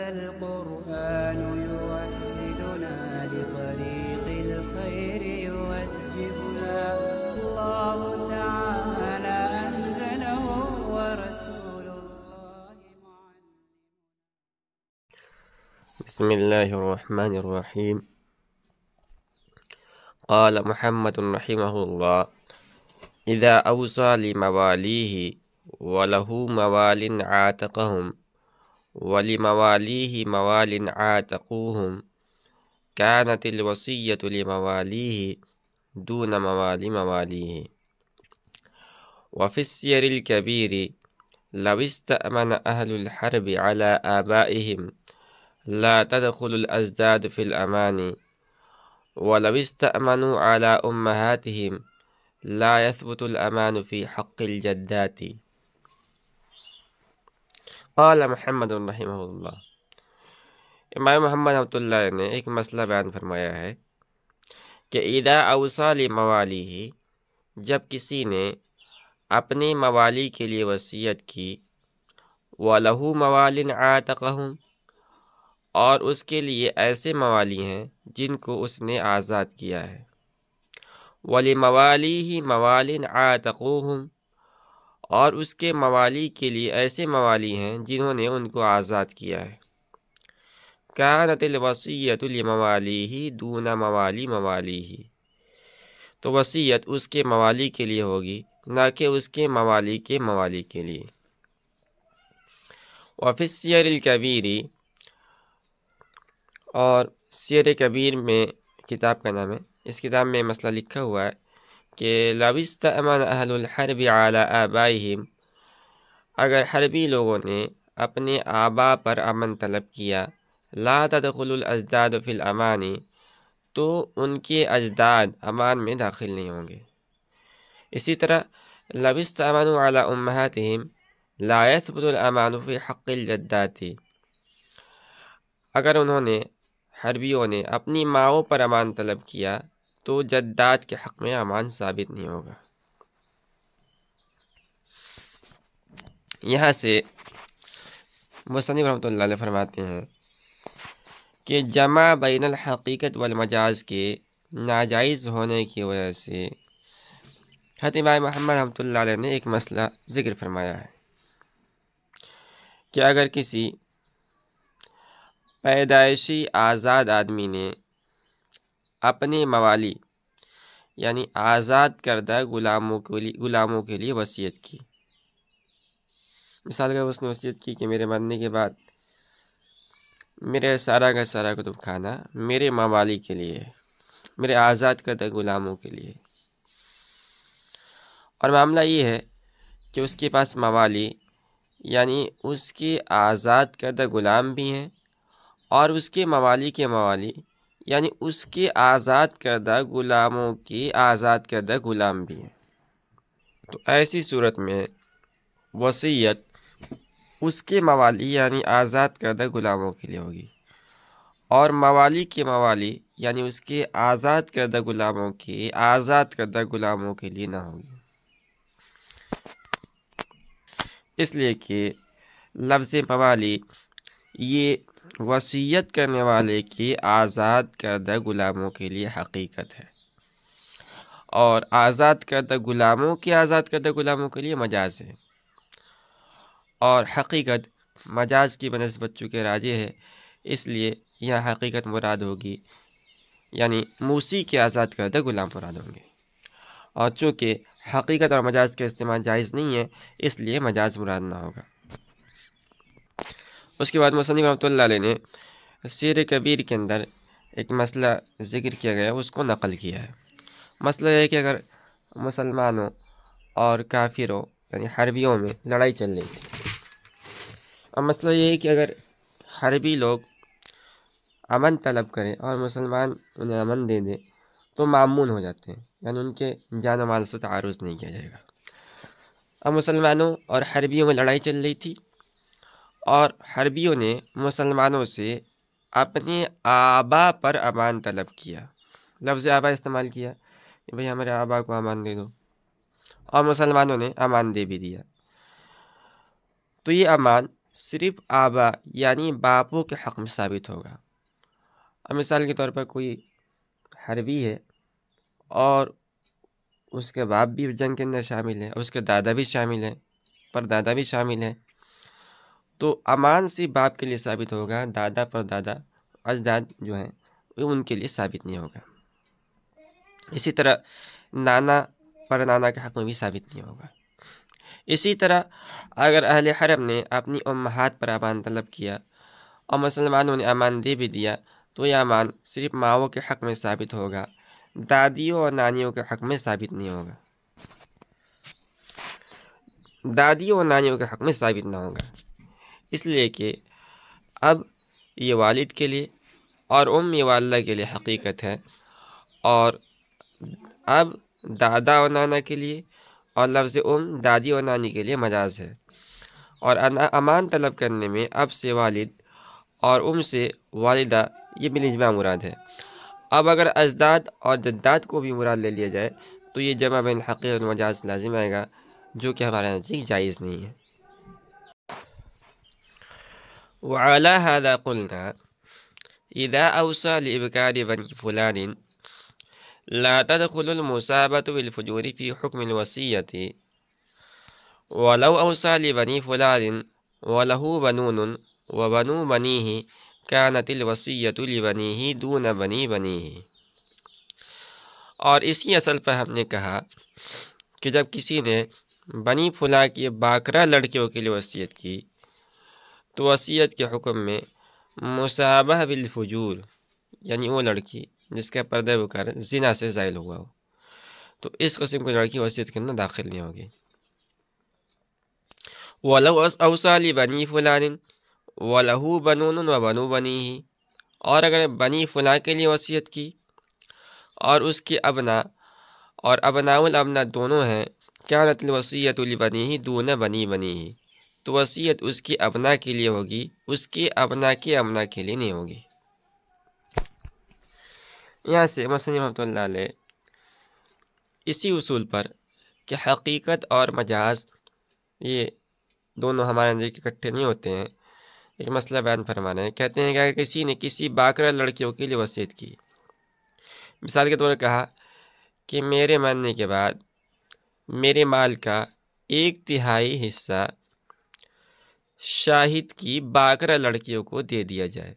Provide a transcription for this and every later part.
هذا القرآن يوحدنا لطريق الخير يوجهنا الله تعالى أنزله ورسول الله معلم. بسم الله الرحمن الرحيم. قال محمد رحمه الله: إذا أوصى لمواليه وله موال عاتقهم ولمواليه موال عاتقوهم كانت الوصية لمواليه دون موال مواليه. وفي السير الكبير: لو استأمن أهل الحرب على آبائهم لا تدخل الأجداد في الأمان، ولو استأمنوا على أمهاتهم لا يثبت الأمان في حق الجدات. قال محمد رحمہ اللہ، امام محمد رحمۃ اللہ نے ایک مسئلہ بیان فرمایا ہے کہ اذا اوصى لموالیہ، جب کسی نے اپنے موالی کے لیے وصیت کی، وَلَهُ مَوَالٍ عَاتَقَهُمْ، اور اس کے لیے ایسے موالی ہیں جن کو اس نے آزاد کیا ہے، وَلِمَوَالِيهِ مَوَالٍ عَاتَقُوهُمْ، اور اس کے موالی کے لیے ایسے موالی ہیں جنہوں نے ان کو آزاد کیا ہے، كَانَتِ الْوَصِيَّةُ لِمَوَالِيهِ دُونَ مَوَالِ مَوَالِيهِ، تو وصیت اس کے موالی کے لیے ہوگی نہ کہ اس کے موالی کے لیے۔ وفی السیر الکبیر، اور سیر کبیر میں کتاب کا نام ہے، اس کتاب میں مسئلہ لکھا ہوا ہے کہ لو استأمن اہل الحرب علی آبائہم، اگر حربی لوگوں نے اپنے آبا پر امن طلب کیا، لا تدخل الاجداد فی الامان، تو ان کے اجداد امان میں داخل نہیں ہوں گے۔ اسی طرح لو استأمنوا علی امہاتہم لا یثبت الامان فی حق الجدات، اگر انہوں نے حربیوں نے اپنی ماؤں پر امان طلب کیا تو جدات کے حق میں امان ثابت نہیں ہوگا۔ یہاں سے مصنف رحمۃ اللہ علیہ فرماتے ہیں کہ جمع بین الحقیقت والمجاز کے ناجائز ہونے کی وجہ سے حضرت امام محمد رحمۃ اللہ علیہ نے ایک مسئلہ ذکر فرمایا ہے کہ اگر کسی پیدائشی آزاد آدمی نے اپنے موالی یعنی آزاد کردہ غلاموں کے لیے وصیت کی، مثال اگر اس نے وصیت کی کہ میرے مرنے کے بعد میرے سارا کا سارا کتب خانہ میرے موالی کے لیے، میرے آزاد کردہ غلاموں کے لیے، اور معاملہ یہ ہے کہ اس کے پاس موالی یعنی اس کے آزاد کردہ غلام بھی ہیں اور اس کے موالی کے موالی یعنی اس کے آزاد کردہ غلاموں کی آزاد کردہ غلام بھی ہیں، تو ایسی صورت میں وصیت اس کے موالی یعنی آزاد کردہ غلاموں کے لیے ہوگی، اور موالی کے موالی یعنی اس کے آزاد کردہ غلاموں کی آزاد کردہ غلاموں کے لیے نہ ہوگی، اس لیے کہ لفظ موالی یہ وصیت کرنے والے کی آزاد کردہ غلاموں کے لیے حقیقت ہے، اور آزاد کردہ غلاموں کی آزاد کردہ غلاموں کے لیے مجاز ہے، اور حقیقت مجاز کی بنسبت چونکہ راجح ہے اس لیے یہاں حقیقت مراد ہوگی، یعنی موصی کے آزاد کردہ غلام مراد ہوں گے، اور چونکہ حقیقت اور مجاز کا استعمال جائز نہیں ہے اس لیے مجاز مراد نہ ہوگا۔ اس کے بعد مصنف رحمۃ اللہ علیہ نے سیر کبیر کے اندر ایک مسئلہ ذکر کیا گیا اس کو نقل کیا ہے۔ مسئلہ یہ ہے کہ اگر مسلمانوں اور کافروں یعنی حربیوں میں لڑائی چل رہی تھی، اور مسئلہ یہ ہے کہ اگر حربی لوگ امن طلب کریں اور مسلمان انہیں امن دے دیں تو مامون ہو جاتے ہیں، یعنی ان کے جان و مال سے تعارض نہیں کیا جائے گا۔ اب مسلمانوں اور حربیوں میں لڑائی چل رہی تھی اور حربیوں نے مسلمانوں سے اپنے آبا پر امان طلب کیا، لفظ آبا استعمال کیا کہ بھئی ہمارے آبا کو امان دے دو، اور مسلمانوں نے امان دے بھی دیا، تو یہ امان صرف آبا یعنی باپوں کے حق میں ثابت ہوگا۔ اب مثال کے طور پر کوئی حربی ہے اور اس کے باپ بھی جنگ کے اندر شامل ہے، اس کے دادا بھی شامل ہیں، پر دادا بھی شامل ہیں، تو امان صرف باپ کے لیے ثابت ہوگا، دادا پر دادا اجداد جو ہیں وہ ان کے لیے ثابت نہیں ہوگا۔ اسی طرح نانا پر نانا کے حق میں بھی ثابت نہیں ہوگا۔ اسی طرح اگر اہل حرم نے اپنی امہات پر امان طلب کیا اور مسلمانوں نے امان دے بھی دیا تو یہ امان صرف ماؤں کے حق میں ثابت ہوگا، دادیوں اور نانیوں کے حق میں ثابت نہیں ہوگا، دادیوں اور نانیوں کے حق میں ثابت نہ ہوگا، اس لیے کہ اب یہ والد کے لیے اور والدہ کے لیے حقیقت ہے، اور اب دادا اور نانا کے لیے اور لفظ دادی اور نانی کے لیے مجاز ہے، اور امان طلب کرنے میں اب سے والد اور سے والدہ یہ بالاجماع مراد ہے۔ اب اگر اجداد اور جداد کو بھی مراد لے لیا جائے تو یہ جمع بین حقیقت اور مجاز لازم آئے گا، جو کہ ہمارے نزدیک جائز نہیں ہے۔ وعلى هذا قلنا إذا أوصى لإبكار بني فلان لا تدخل المصابة بالفجور في حكم الوصية، ولو أوصى لبني فلان وله بنون وبنو بنيه كانت الوصية لبنيه دون بني بنيه۔ اور اسی اصل پر ہم نے کہا کہ جب کسی نے بنی فلاں کی باکرہ لڑکیوں کے لیے وصیت کی تو وصیت کے حکم میں مصابہ بالفجور یعنی وہ لڑکی جس کا پردہ بکر زنا سے زائل ہوا ہو تو اس قسم کی لڑکی وصیت کے اندر داخل نہیں ہوگی۔ وَلَوْ أَوْصَىٰ لِبَنِي فُلَانٍ وَلَهُ بَنُونٌ وَبَنُو بَنِيهِ، اور اگر بنی فلاں کے لیے وصیت کی اور اس کے ابنا اور ابناء الابنا دونوں ہیں، كانت الوصیۃ لبنیہ دون بنی بنیہ، تو وصیت اس کی ابنا کے لیے ہوگی، اس کے ابنا کے لیے نہیں ہوگی۔ یہاں سے مصنف رحمۃ اللہ علیہ اسی اصول پر کہ حقیقت اور مجاز یہ دونوں ہمارے اندر اکٹھے نہیں ہوتے ہیں، ایک مسئلہ بیان فرمانا ہے۔ کہتے ہیں کہ اگر کسی نے کسی باکرہ لڑکیوں کے لیے وصیت کی، مثال کے طور پر کہا کہ میرے مرنے کے بعد میرے مال کا 1/3 حصہ شاہد کی باکرہ لڑکیوں کو دے دیا جائے،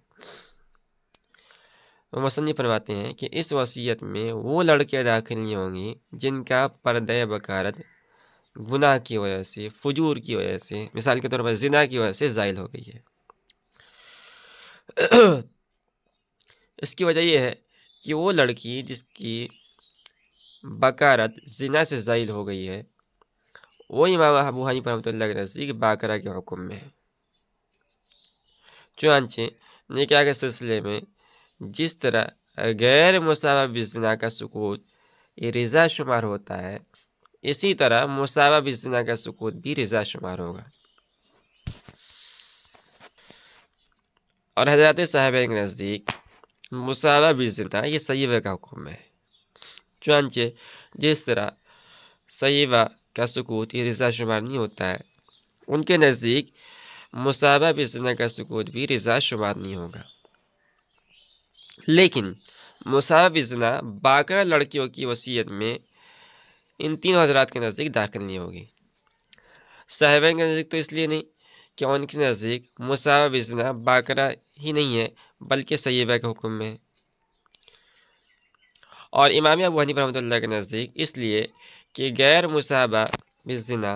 وہ مصنف فرماتے ہیں کہ اس وصیت میں وہ لڑکیاں داخل نہیں ہوں گی جن کا پردہ بکارت گناہ کی وجہ سے، فجور کی وجہ سے، مثال کے طور پر زنا کی وجہ سے زائل ہو گئی ہے۔ اس کی وجہ یہ ہے کہ وہ لڑکی جس کی بکارت زنا سے زائل ہو گئی ہے وہ امام ابو حنیفہ رحمۃ اللہ کے نزدیک باکرہ کے حکم میں ہے۔ چنانچہ نکاح کے سلسلے میں جس طرح غیر مساویٰ بالزنا کا سکوت یہ رضا شمار ہوتا ہے، اسی طرح مساویٰ بالزنا کا سکوت بھی رضا شمار ہوگا۔ اور حضرات صاحبین کے نزدیک مساویٰ بالزنا یہ صیبہ کا حکم ہے، چنانچہ جس طرح صیبہ کا سکوت یہ رضا شمار نہیں ہوتا ہے، ان کے نزدیک مساویٰ بالزنا کا سکوت بھی رضا شمار نہیں ہوگا۔ لیکن مساویٰ بالزنا باکرہ لڑکیوں کی وصیت میں ان تینوں حضرات کے نزدیک داخل نہیں ہوگی۔ صاحبین کے نزدیک تو اس لیے نہیں کہ ان کے نزدیک مساویٰ بالزنا باکرہ ہی نہیں ہے بلکہ صیبہ کے حکم میں ہے، اور امام ابو حنیفہ رحمۃ اللہ کے نزدیک اس لیے کہ غیر مساویٰ بالزنا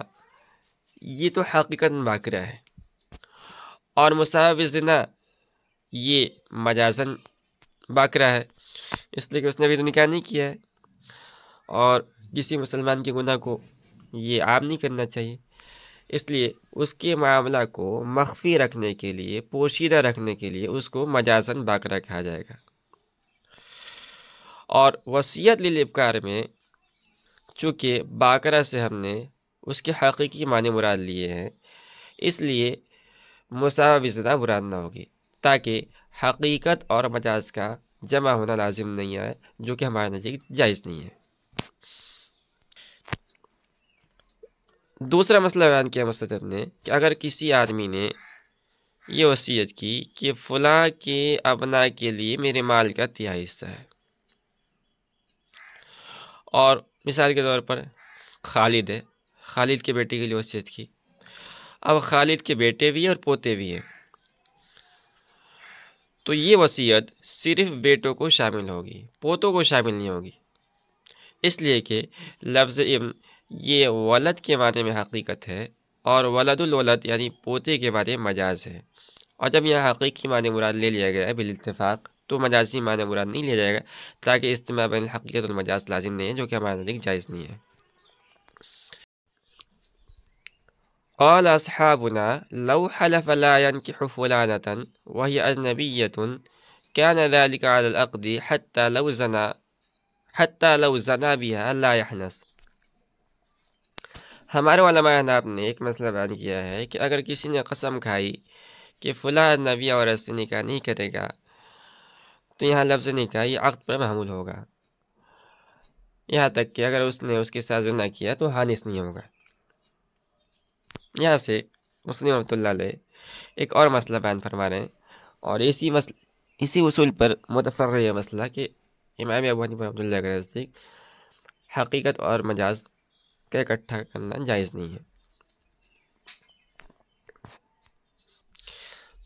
یہ تو حقیقت باکرہ ہے، اور مساویٰ بالزنا یہ مجازن باکرہ ہے، اس لیے کہ اس نے ابھی تو نکاح نہیں کیا ہے، اور کسی مسلمان کے گناہ کو یہ عام نہیں کرنا چاہیے، اس لیے اس کے معاملہ کو مخفی رکھنے کے لیے، پوشیدہ رکھنے کے لیے اس کو مجازن باکرہ کہا جائے گا۔ اور وصیت للابکار میں چونکہ باکرہ سے ہم نے اس کے حقیقی معنی مراد لیے ہیں، اس لیے مساویٰ بالزنا مراد نہ ہوگی، تاکہ حقیقت اور مجاز کا جمع ہونا لازم نہیں ہے، جو کہ ہمارے نزدیک جائز نہیں ہے۔ دوسرا مسئلہ بیان کیا مصنف نے کہ اگر کسی آدمی نے یہ وصیت کی کہ فلاں کے ابناء کے لیے میرے مال کا تہائی حصہ ہے۔ اور مثال کے طور پر خالد ہے، خالد کے بیٹے کے لیے وصیت کی۔ اب خالد کے بیٹے بھی ہیں اور پوتے بھی ہیں، تو یہ وصیت صرف بیٹوں کو شامل ہوگی، پوتوں کو شامل نہیں ہوگی، اس لیے کہ لفظ ابن یہ ولد کے معنی میں حقیقت ہے، اور ولد الولد یعنی پوتے کے معنی مجاز ہے۔ اور جب یہاں حقیقی معنی مراد لے لیا گیا ہے بالاتفاق، تو مجازی معنی مراد نہیں لیا جائے گا، تاکہ اجتماع بین الحقیقت والمجاز لازم نہیں ہے، جو کہ ہمارے نزدیک جائز نہیں ہے۔ قال اصحابنا لو حلف لا ينكح فلانة وهي أجنبية كان ذلك على العقد حتى لو زنا بها لا يحنث۔ ہمارے علماء احناف نے ایک مسئلہ بیان کیا ہے کہ اگر کسی نے قسم کھائی کہ فلاں اجنبی عورت سے نکاح نہیں کرے گا، تو یہاں لفظ نکاح یہ عقد پر محمول ہوگا، یہاں تک کہ اگر اس نے اس کے ساتھ زنا کیا تو حانث نہیں ہوگا۔ یہاں سے مسلم رحمۃ اللہ علیہ ایک اور مسئلہ بیان فرما رہے ہیں، اور اسی اصول پر متفرع یہ مسئلہ کہ امام ابو حنیفہ رحمۃ اللہ کے نزدیک حقیقت اور مجاز کا اکٹھا کرنا جائز نہیں ہے۔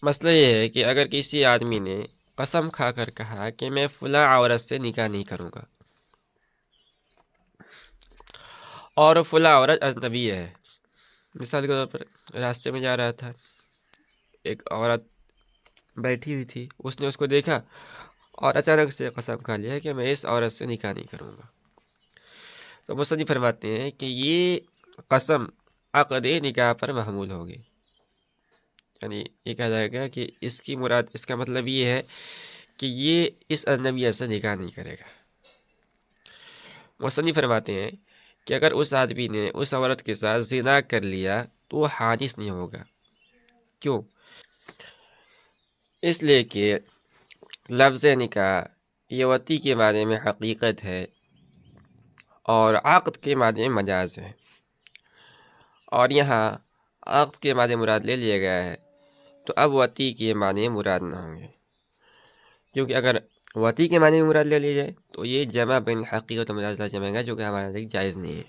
مسئلہ یہ ہے کہ اگر کسی آدمی نے قسم کھا کر کہا کہ میں فلاں عورت سے نکاح نہیں کروں گا، اور فلاں عورت اجنبی ہے، مثال کے طور پر راستے میں جا رہا تھا، ایک عورت بیٹھی ہوئی تھی، اس نے اس کو دیکھا اور اچانک سے قسم کھا لیا کہ میں اس عورت سے نکاح نہیں کروں گا، تو مصنف فرماتے ہیں کہ یہ قسم عقد نکاح پر محمول ہوگی، یعنی یہ کہا جائے گا کہ اس کی مراد، اس کا مطلب یہ ہے کہ یہ اس اجنبیہ سے نکاح نہیں کرے گا۔ مصنف فرماتے ہیں کہ اگر اس آدمی نے اس عورت کے ساتھ زنا کر لیا تو وہ حانث نہیں ہوگا۔ کیوں؟ اس لیے کہ لفظ نکاح یہ وطی کے معنی میں حقیقت ہے اور عقد کے معنی میں مجاز ہے، اور یہاں عقد کے معنی مراد لے لیا گیا ہے، تو اب وطی کے معنی مراد نہ ہوں گے، کیونکہ اگر وطی کے معنی میں مراد لے لیا جائے تو یہ جمع بین حقیقت و مجاز جمع گا، جو کہ ہمارے لیے جائز نہیں ہے۔